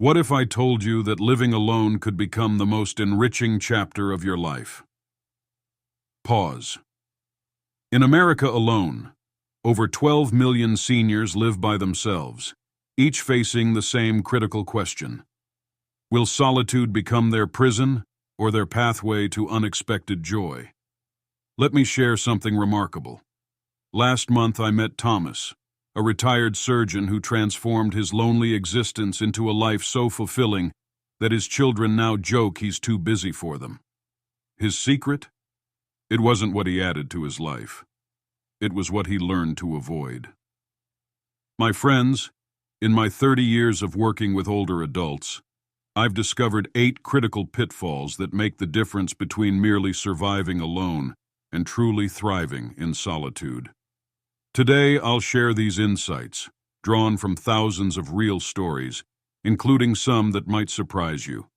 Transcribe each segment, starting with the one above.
What if I told you that living alone could become the most enriching chapter of your life? Pause. In America alone, over 12 million seniors live by themselves, each facing the same critical question. Will solitude become their prison or their pathway to unexpected joy? Let me share something remarkable. Last month I met Thomas, a retired surgeon who transformed his lonely existence into a life so fulfilling that his children now joke he's too busy for them. His secret? It wasn't what he added to his life. It was what he learned to avoid. My friends, in my 30 years of working with older adults, I've discovered 8 critical pitfalls that make the difference between merely surviving alone and truly thriving in solitude. Today, I'll share these insights, drawn from thousands of real stories, including some that might surprise you.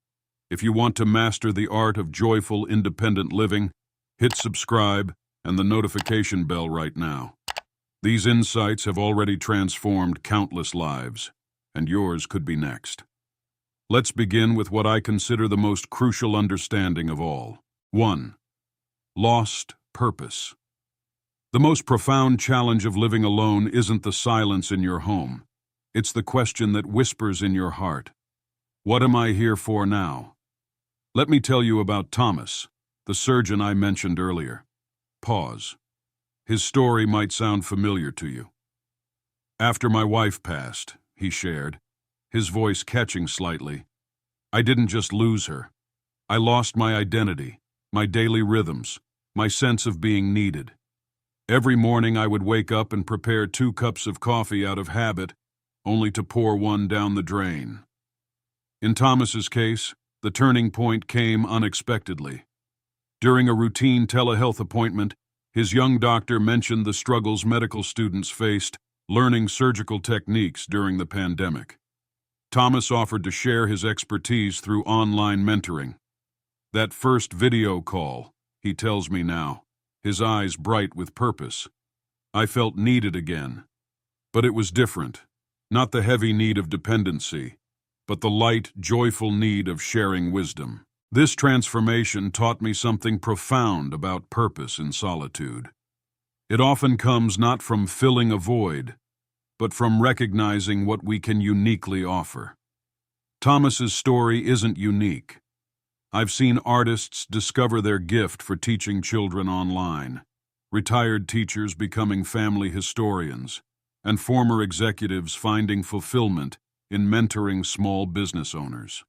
If you want to master the art of joyful, independent living, hit subscribe and the notification bell right now. These insights have already transformed countless lives, and yours could be next. Let's begin with what I consider the most crucial understanding of all. 1. Lost purpose. The most profound challenge of living alone isn't the silence in your home. It's the question that whispers in your heart. What am I here for now? Let me tell you about Thomas, the surgeon I mentioned earlier. Pause. His story might sound familiar to you. After my wife passed, he shared, his voice catching slightly, I didn't just lose her. I lost my identity, my daily rhythms, my sense of being needed. Every morning I would wake up and prepare 2 cups of coffee out of habit, only to pour one down the drain. In Thomas's case, the turning point came unexpectedly. During a routine telehealth appointment, his young doctor mentioned the struggles medical students faced learning surgical techniques during the pandemic. Thomas offered to share his expertise through online mentoring. That first video call, he tells me now, his eyes bright with purpose. I felt needed again. But it was different. Not the heavy need of dependency, but the light, joyful need of sharing wisdom. This transformation taught me something profound about purpose in solitude. It often comes not from filling a void, but from recognizing what we can uniquely offer. Thomas's story isn't unique. I've seen artists discover their gift for teaching children online, retired teachers becoming family historians, and former executives finding fulfillment in mentoring small business owners.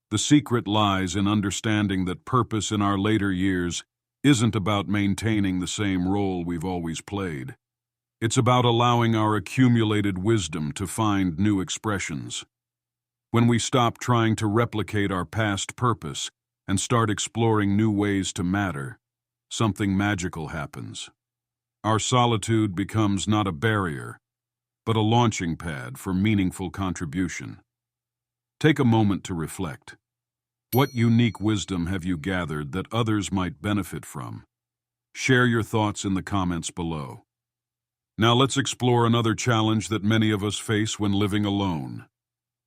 The secret lies in understanding that purpose in our later years isn't about maintaining the same role we've always played. It's about allowing our accumulated wisdom to find new expressions. When we stop trying to replicate our past purpose and start exploring new ways to matter, something magical happens. Our solitude becomes not a barrier, but a launching pad for meaningful contribution. Take a moment to reflect. What unique wisdom have you gathered that others might benefit from? Share your thoughts in the comments below. Now let's explore another challenge that many of us face when living alone.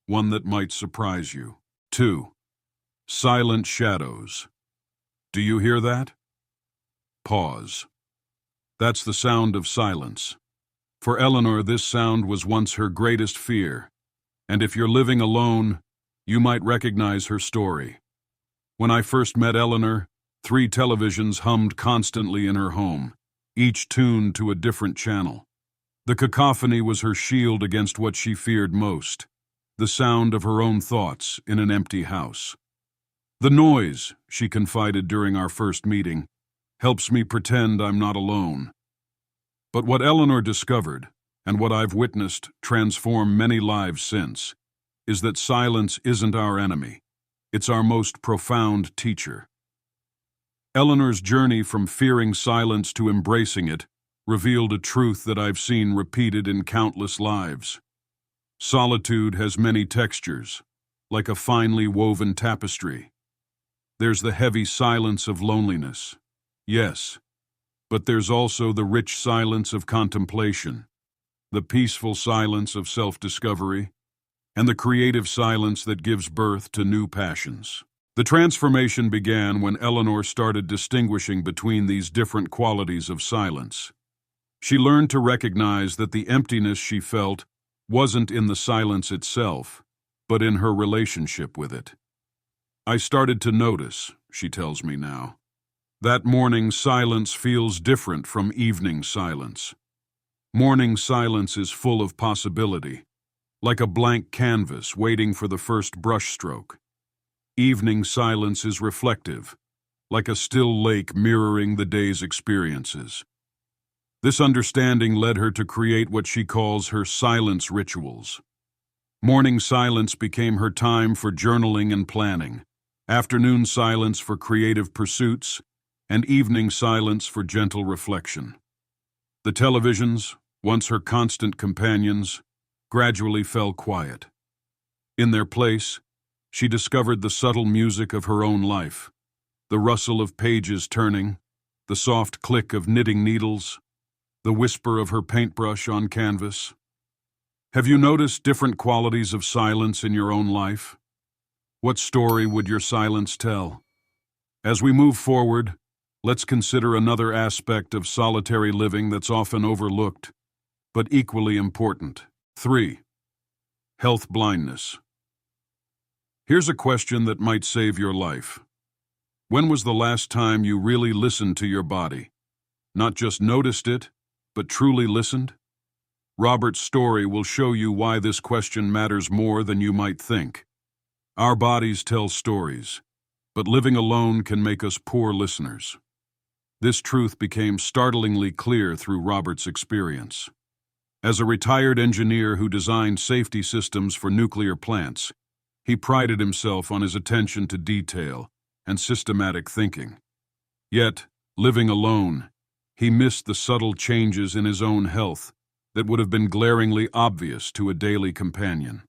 One that might surprise you. 2. Silent shadows. Do you hear that? Pause. That's the sound of silence. For Eleanor, this sound was once her greatest fear, and if you're living alone, you might recognize her story. When I first met Eleanor, 3 televisions hummed constantly in her home, each tuned to a different channel. The cacophony was her shield against what she feared most, the sound of her own thoughts in an empty house. The noise, she confided during our first meeting, helps me pretend I'm not alone. But what Eleanor discovered, and what I've witnessed transform many lives since, is that silence isn't our enemy. It's our most profound teacher. Eleanor's journey from fearing silence to embracing it revealed a truth that I've seen repeated in countless lives. Solitude has many textures, like a finely woven tapestry. There's the heavy silence of loneliness, yes, but there's also the rich silence of contemplation, the peaceful silence of self-discovery, and the creative silence that gives birth to new passions. The transformation began when Eleanor started distinguishing between these different qualities of silence. She learned to recognize that the emptiness she felt wasn't in the silence itself, but in her relationship with it. I started to notice, she tells me now, that morning silence feels different from evening silence. Morning silence is full of possibility, like a blank canvas waiting for the first brushstroke. Evening silence is reflective, like a still lake mirroring the day's experiences. This understanding led her to create what she calls her silence rituals. Morning silence became her time for journaling and planning, afternoon silence for creative pursuits, and evening silence for gentle reflection. The televisions, once her constant companions, gradually fell quiet. In their place, she discovered the subtle music of her own life, the rustle of pages turning, the soft click of knitting needles, the whisper of her paintbrush on canvas. Have you noticed different qualities of silence in your own life? What story would your silence tell? As we move forward, let's consider another aspect of solitary living that's often overlooked, but equally important. 3. Health blindness. Here's a question that might save your life. When was the last time you really listened to your body? Not just noticed it, but truly listened? Robert's story will show you why this question matters more than you might think. Our bodies tell stories, but living alone can make us poor listeners. This truth became startlingly clear through Robert's experience. As a retired engineer who designed safety systems for nuclear plants, he prided himself on his attention to detail and systematic thinking. Yet, living alone, he missed the subtle changes in his own health that would have been glaringly obvious to a daily companion.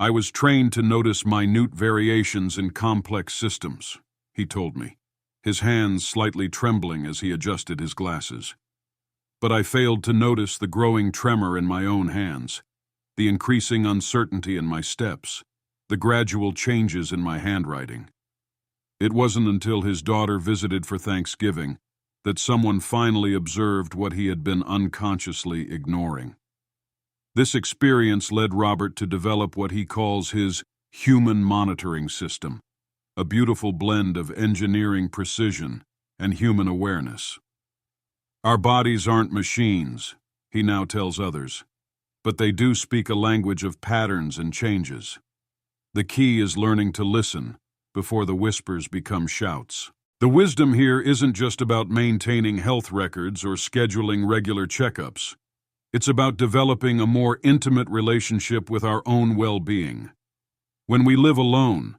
I was trained to notice minute variations in complex systems, he told me, his hands slightly trembling as he adjusted his glasses. But I failed to notice the growing tremor in my own hands, the increasing uncertainty in my steps, the gradual changes in my handwriting. It wasn't until his daughter visited for Thanksgiving that someone finally observed what he had been unconsciously ignoring. This experience led Robert to develop what he calls his human monitoring system, a beautiful blend of engineering precision and human awareness. Our bodies aren't machines, he now tells others, but they do speak a language of patterns and changes. The key is learning to listen before the whispers become shouts. The wisdom here isn't just about maintaining health records or scheduling regular checkups. It's about developing a more intimate relationship with our own well-being. When we live alone,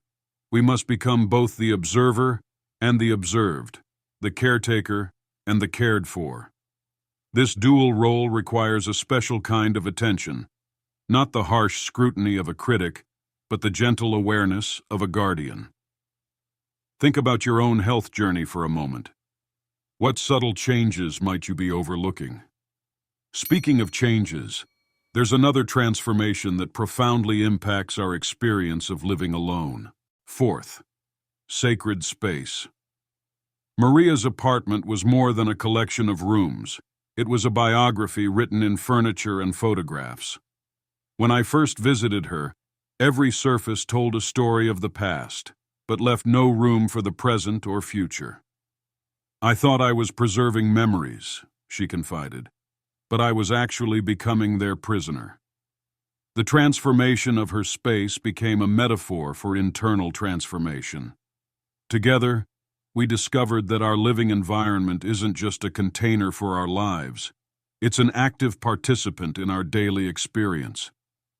we must become both the observer and the observed, the caretaker and the cared for. This dual role requires a special kind of attention, not the harsh scrutiny of a critic, but the gentle awareness of a guardian. Think about your own health journey for a moment. What subtle changes might you be overlooking? Speaking of changes, there's another transformation that profoundly impacts our experience of living alone. 4th, sacred space. Maria's apartment was more than a collection of rooms. It was a biography written in furniture and photographs. When I first visited her, every surface told a story of the past, but left no room for the present or future. I thought I was preserving memories, she confided, but I was actually becoming their prisoner. The transformation of her space became a metaphor for internal transformation. Together, we discovered that our living environment isn't just a container for our lives. It's an active participant in our daily experience.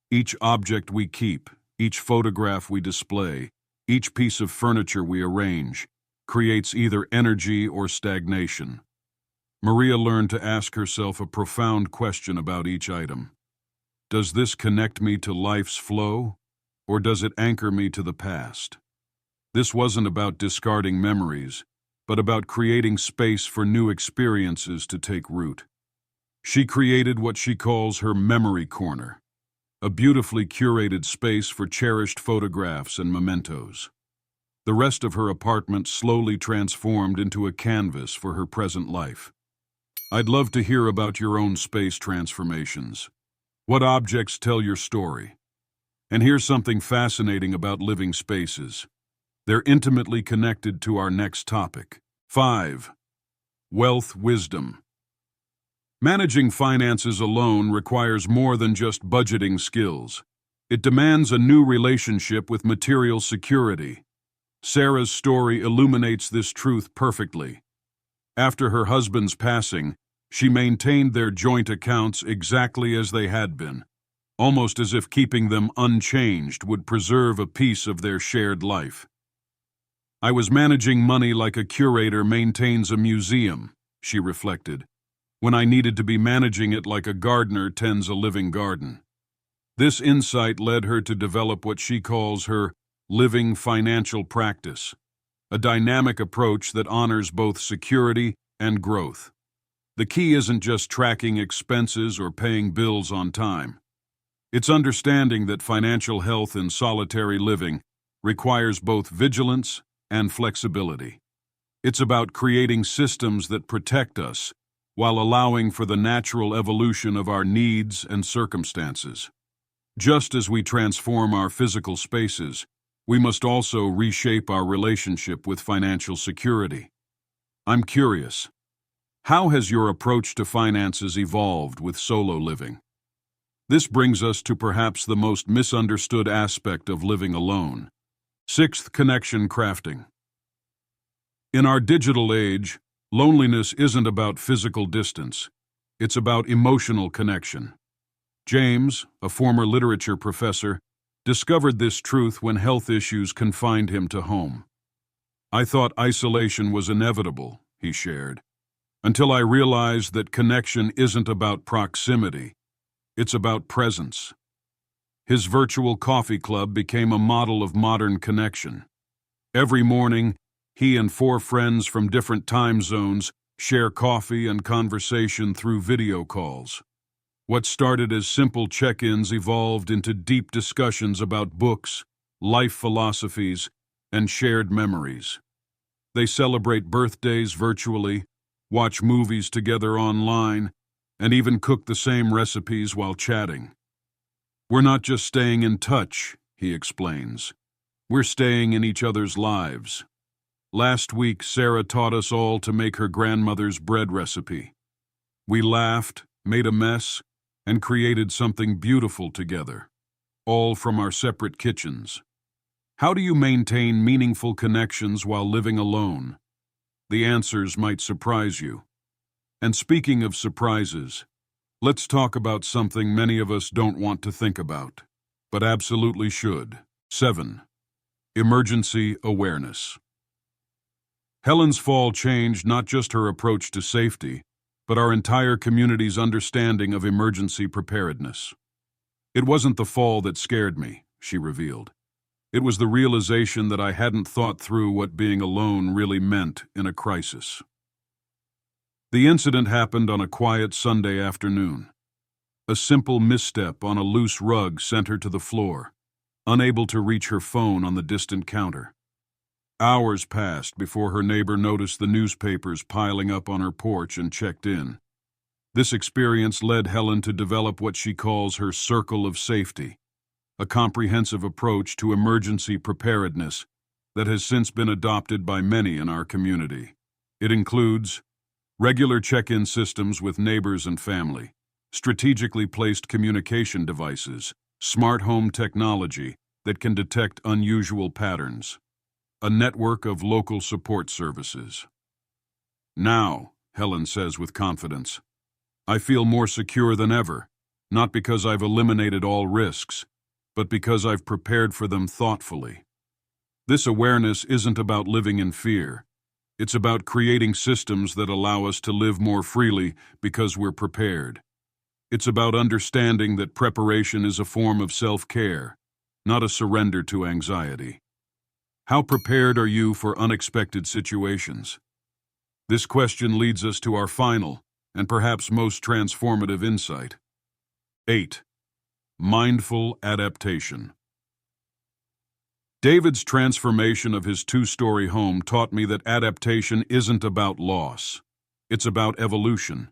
Each object we keep, each photograph we display, each piece of furniture we arrange, creates either energy or stagnation. Maria learned to ask herself a profound question about each item. Does this connect me to life's flow, or does it anchor me to the past? This wasn't about discarding memories, but about creating space for new experiences to take root. She created what she calls her memory corner, a beautifully curated space for cherished photographs and mementos. The rest of her apartment slowly transformed into a canvas for her present life. I'd love to hear about your own space transformations. What objects tell your story? And here's something fascinating about living spaces. They're intimately connected to our next topic. 5. Wealth wisdom. Managing finances alone requires more than just budgeting skills. It demands a new relationship with material security. Sarah's story illuminates this truth perfectly. After her husband's passing, she maintained their joint accounts exactly as they had been, almost as if keeping them unchanged would preserve a piece of their shared life. I was managing money like a curator maintains a museum, she reflected, when I needed to be managing it like a gardener tends a living garden. This insight led her to develop what she calls her living financial practice, a dynamic approach that honors both security and growth. The key isn't just tracking expenses or paying bills on time. It's understanding that financial health in solitary living requires both vigilance and flexibility. It's about creating systems that protect us while allowing for the natural evolution of our needs and circumstances. Just as we transform our physical spaces, we must also reshape our relationship with financial security. I'm curious, how has your approach to finances evolved with solo living? This brings us to perhaps the most misunderstood aspect of living alone. 6th, connection crafting. In our digital age, loneliness isn't about physical distance. It's about emotional connection. James, a former literature professor, discovered this truth when health issues confined him to home. I thought isolation was inevitable, he shared, until I realized that connection isn't about proximity, it's about presence. His virtual coffee club became a model of modern connection. Every morning, he and 4 friends from different time zones share coffee and conversation through video calls. What started as simple check-ins evolved into deep discussions about books, life philosophies, and shared memories. They celebrate birthdays virtually, watch movies together online, and even cook the same recipes while chatting. We're not just staying in touch, he explains. We're staying in each other's lives. Last week, Sarah taught us all to make her grandmother's bread recipe. We laughed, made a mess, and created something beautiful together, all from our separate kitchens. How do you maintain meaningful connections while living alone? The answers might surprise you. And speaking of surprises, let's talk about something many of us don't want to think about, but absolutely should. 7. Emergency awareness. Helen's fall changed not just her approach to safety, but our entire community's understanding of emergency preparedness. It wasn't the fall that scared me, she revealed. It was the realization that I hadn't thought through what being alone really meant in a crisis. The incident happened on a quiet Sunday afternoon. A simple misstep on a loose rug sent her to the floor, unable to reach her phone on the distant counter. Hours passed before her neighbor noticed the newspapers piling up on her porch and checked in. This experience led Helen to develop what she calls her circle of safety, a comprehensive approach to emergency preparedness that has since been adopted by many in our community. It includes regular check-in systems with neighbors and family, strategically placed communication devices, smart home technology that can detect unusual patterns, a network of local support services. Now, Helen says with confidence, I feel more secure than ever, not because I've eliminated all risks, but because I've prepared for them thoughtfully. This awareness isn't about living in fear. It's about creating systems that allow us to live more freely because we're prepared. It's about understanding that preparation is a form of self-care, not a surrender to anxiety. How prepared are you for unexpected situations? This question leads us to our final and perhaps most transformative insight. 8. Mindful adaptation. David's transformation of his two-story home taught me that adaptation isn't about loss. It's about evolution.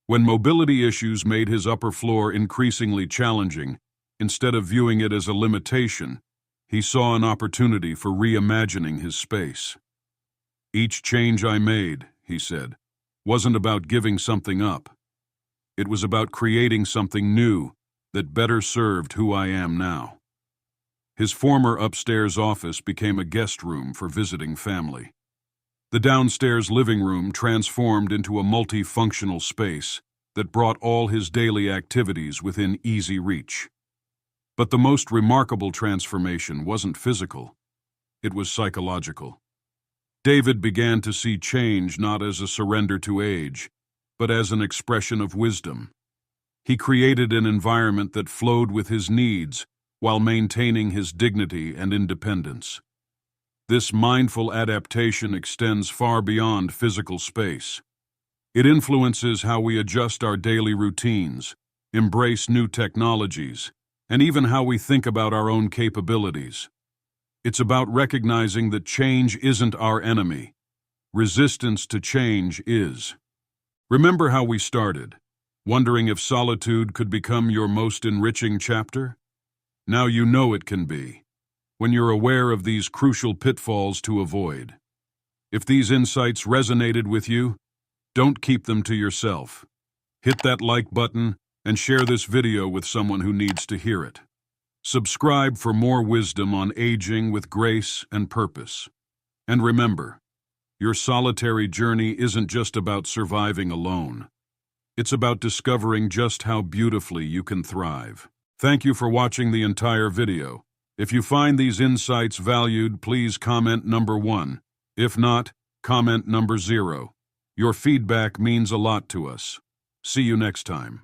When mobility issues made his upper floor increasingly challenging, instead of viewing it as a limitation, he saw an opportunity for reimagining his space. Each change I made, he said, wasn't about giving something up. It was about creating something new that better served who I am now. His former upstairs office became a guest room for visiting family. The downstairs living room transformed into a multifunctional space that brought all his daily activities within easy reach. But the most remarkable transformation wasn't physical, it was psychological. David began to see change not as a surrender to age, but as an expression of wisdom. He created an environment that flowed with his needs while maintaining his dignity and independence. This mindful adaptation extends far beyond physical space. It influences how we adjust our daily routines, embrace new technologies, and even how we think about our own capabilities. It's about recognizing that change isn't our enemy. Resistance to change is. Remember how we started, wondering if solitude could become your most enriching chapter? Now you know it can be, when you're aware of these crucial pitfalls to avoid. If these insights resonated with you, don't keep them to yourself. Hit that like button and share this video with someone who needs to hear it. Subscribe for more wisdom on aging with grace and purpose. And remember, your solitary journey isn't just about surviving alone. It's about discovering just how beautifully you can thrive. Thank you for watching the entire video. If you find these insights valued, please comment number 1. If not, comment number 0. Your feedback means a lot to us. See you next time.